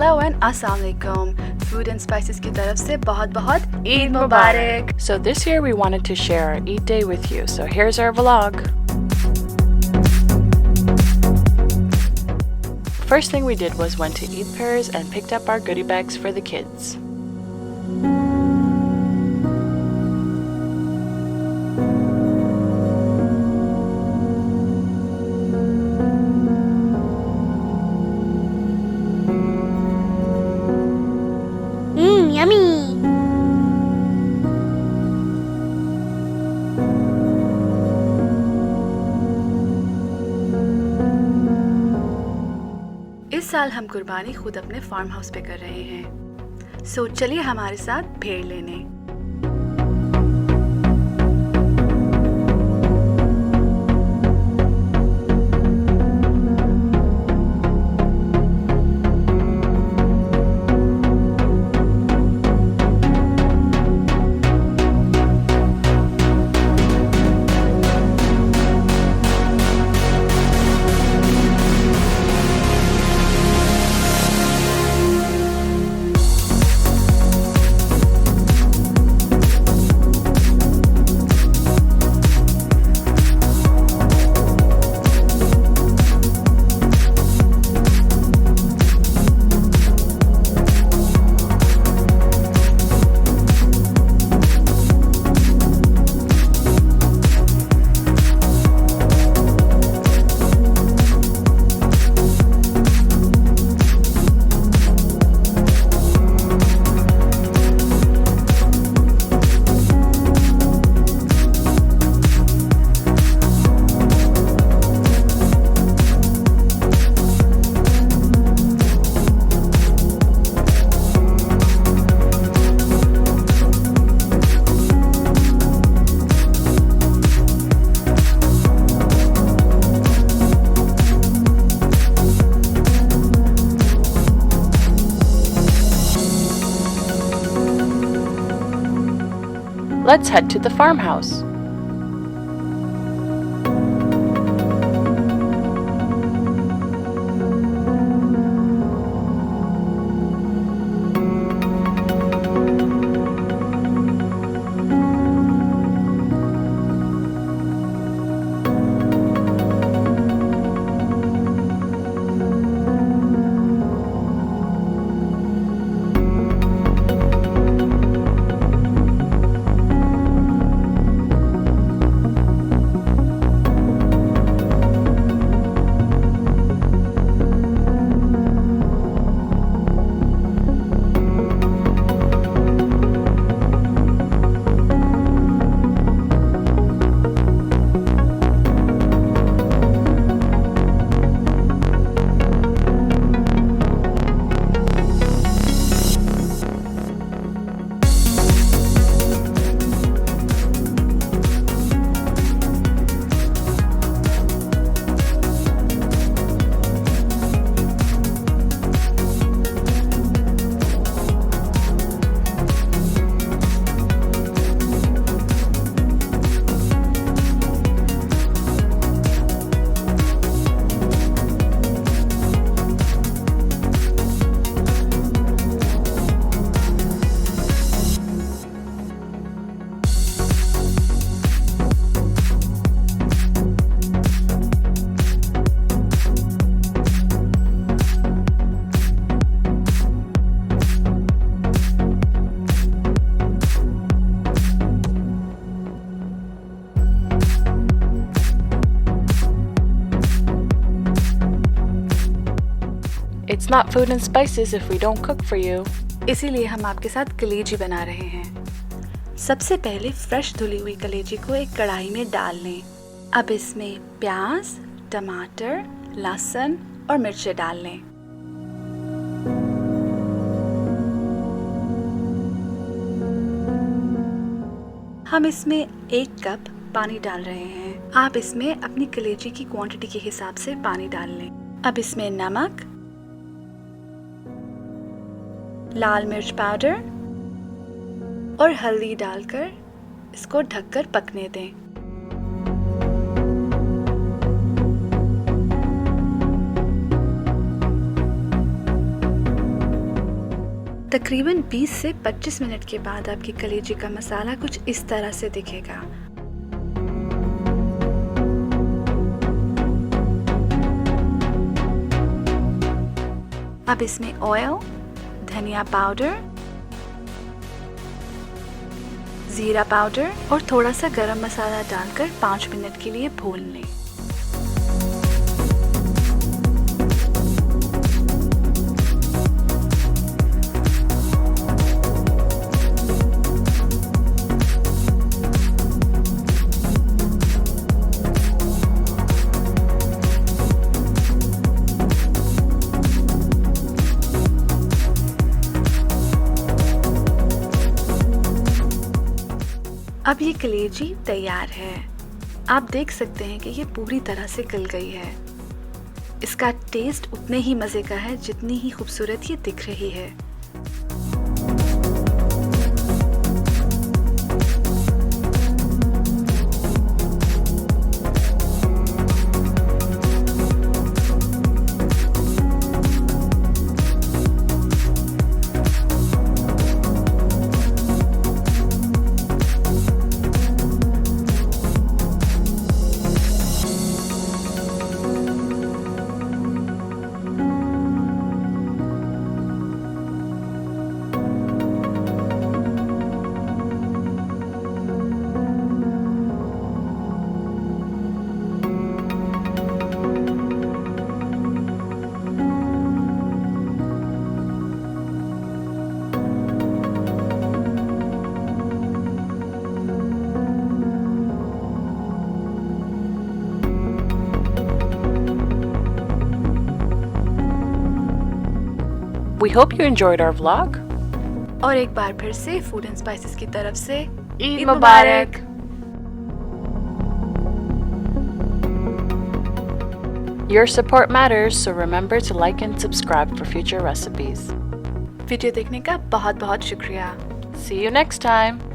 Hello and अस्सलाम वालेकुम। Food and spices की तरफ से बहुत बहुत ईद मुबारक। So this year we wanted to share our Eid day with you, so here's our vlog. First thing we did was went to Eid fairs and picked up our goodie bags for the kids. Yummy! इस साल हम कुर्बानी खुद अपने farm house पे कर रहे हैं। सो चलिए हमारे साथ भेड़ लेने। Let's head to the farmhouse. It's not food and spices if we don't cook for you. इसीलिए हम आपके साथ कलेजी बना रहे हैं। सबसे पहले फ्रेश धुली हुई कलेजी को एक कढ़ाई में डाल लें। अब इसमें प्याज, टमाटर, लहसुन और मिर्चें डाल लें। हम इसमें 1 कप पानी डाल रहे हैं। आप इसमें अपनी कलेजी की क्वांटिटी के हिसाब से पानी डाल लें। अब इसमें नमक, लाल मिर्च पाउडर और हल्दी डालकर इसको ढककर पकने दें। तकरीबन 20 से 25 मिनट के बाद आपकी कलेजी का मसाला कुछ इस तरह से दिखेगा। अब इसमें ऑयल, धनिया पाउडर, जीरा पाउडर और थोड़ा सा गरम मसाला डालकर 5 मिनट के लिए भून लें। अब ये कलेजी तैयार है। आप देख सकते हैं कि ये पूरी तरह से गल गई है। इसका टेस्ट उतने ही मज़े का है जितनी ही खूबसूरत ये दिख रही है। We hope you enjoyed our vlog. और एक बार फिर से फूड एंड स्पाइसेस की तरफ से Eid Mubarak! Your support matters, so remember to like and subscribe for future recipes. Video देखने का बहुत बहुत शुक्रिया। See you next time!